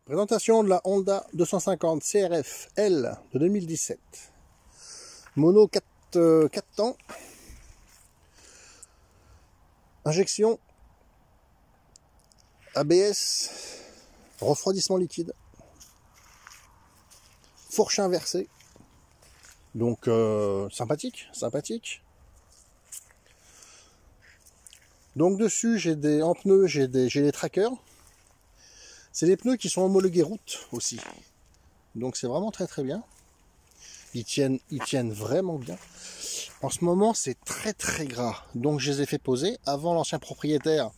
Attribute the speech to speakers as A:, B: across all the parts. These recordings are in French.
A: Présentation de la Honda 250 CRF L de 2017. Mono 4 temps. Injection. ABS. Refroidissement liquide. Fourche inversée. Donc sympathique. Donc dessus j'ai en pneus j'ai des trackers. C'est des pneus qui sont homologués route aussi. Donc c'est vraiment très bien. Ils tiennent vraiment bien. En ce moment c'est très gras. Donc je les ai fait poser. Avant l'ancien propriétaire,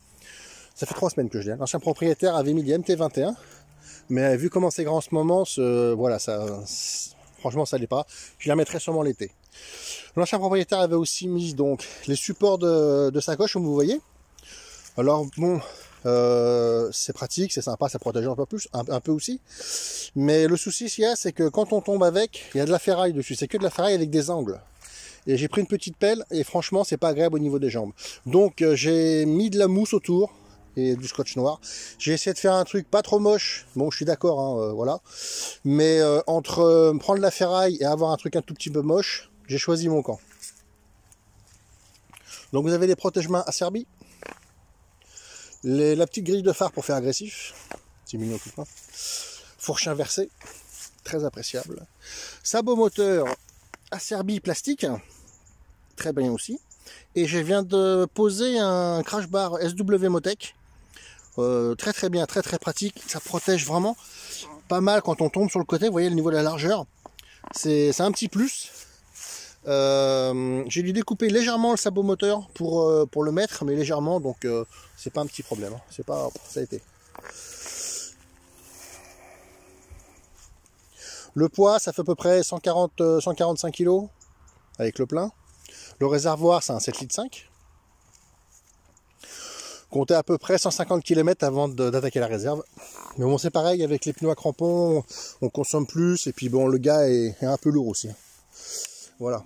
A: ça fait 3 semaines que je l'ai. L'ancien propriétaire avait mis des MT21. Mais vu comment c'est grand en ce moment, voilà, franchement ça l'est pas. Je la mettrai sûrement l'été. L'ancien propriétaire avait aussi mis donc les supports de sacoche, comme vous voyez. Alors bon, c'est pratique, c'est sympa, ça protège un peu plus, un peu aussi. Mais le souci qu'il y a, c'est que quand on tombe avec, il y a de la ferraille dessus. C'est que de la ferraille avec des angles. Et j'ai pris une petite pelle et franchement, c'est pas agréable au niveau des jambes. Donc j'ai mis de la mousse autour et du scotch noir. J'ai essayé de faire un truc pas trop moche. Bon, je suis d'accord, hein, voilà. Mais entre prendre la ferraille et avoir un truc un tout petit peu moche, j'ai choisi mon camp. Donc vous avez les protège-mains Acerbi. La petite grille de phare pour faire agressif. C'est mignon tout ça. Fourche inversée. Très appréciable. Sabot moteur Acerbi plastique. Très bien aussi. Et je viens de poser un crash bar SW Motec. Très bien, très pratique. Ça protège vraiment pas mal quand on tombe sur le côté. Vous voyez le niveau de la largeur. C'est un petit plus. J'ai dû découper légèrement le sabot moteur pour le mettre, mais légèrement, donc c'est pas un petit problème, hein. C'est pas, ça a été. Le poids, ça fait à peu près 145 kg avec le plein. Le réservoir, c'est un 7,5 litres. Comptez à peu près 150 km avant d'attaquer la réserve. Mais bon, c'est pareil, avec les pneus à crampons, on consomme plus, et puis bon, le gars est un peu lourd aussi. Voilà,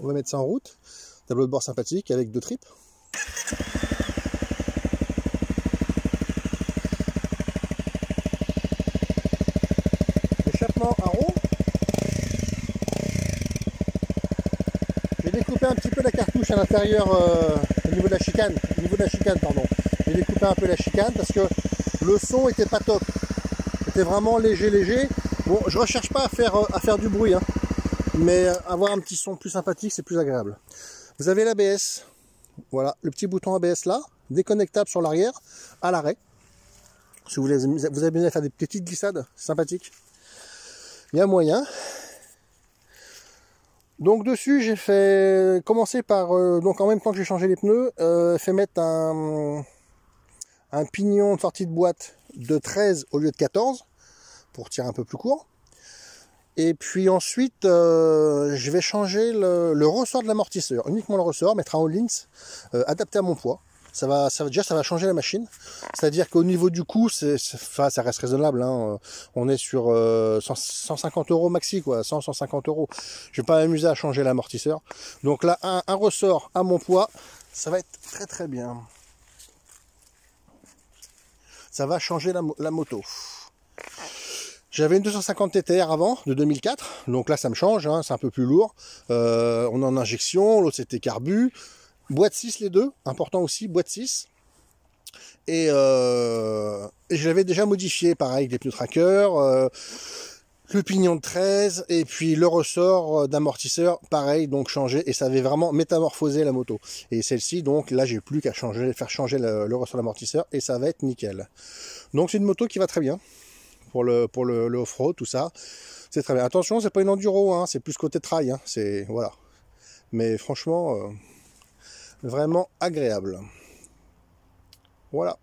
A: on va mettre ça en route. Tableau de bord sympathique avec 2 tripes. Échappement à roue. J'ai découpé un petit peu la cartouche à l'intérieur au niveau de la chicane. Pardon. J'ai découpé un peu la chicane parce que le son était pas top. C'était vraiment léger. Bon, je recherche pas à faire du bruit, hein. Mais avoir un petit son plus sympathique, c'est plus agréable. Vous avez l'ABS, voilà, le petit bouton ABS là, déconnectable sur l'arrière, à l'arrêt. Si vous avez besoin de faire des petites glissades, sympathiques. Il y a moyen. Donc dessus, j'ai fait commencer par, donc en même temps que j'ai changé les pneus, fait mettre un pignon de sortie de boîte de 13 au lieu de 14, pour tirer un peu plus court. Et puis ensuite, je vais changer le ressort de l'amortisseur. Uniquement le ressort, mettre un Hollins adapté à mon poids. Ça va changer la machine. C'est-à-dire qu'au niveau du coût, ça reste raisonnable, hein. On est sur 150 € maxi, quoi, 100-150 €. Je vais pas m'amuser à changer l'amortisseur. Donc là, un ressort à mon poids, ça va être très bien. Ça va changer la moto. J'avais une 250 TTR avant, de 2004, donc là ça me change, hein, c'est un peu plus lourd. On est en injection, l'autre c'était carbu. Boîte 6 les deux, important aussi, boîte 6. Et je l'avais déjà modifié, pareil, des pneus tracker, le pignon de 13, et puis le ressort d'amortisseur, pareil, donc changé, et ça avait vraiment métamorphosé la moto. Et celle-ci, donc là j'ai plus qu'à faire changer le ressort d'amortisseur, et ça va être nickel. Donc c'est une moto qui va très bien. Pour le off-road, tout ça, c'est très bien. Attention, c'est pas une enduro, hein, c'est plus côté trail, hein, c'est voilà. Mais franchement, vraiment agréable. Voilà.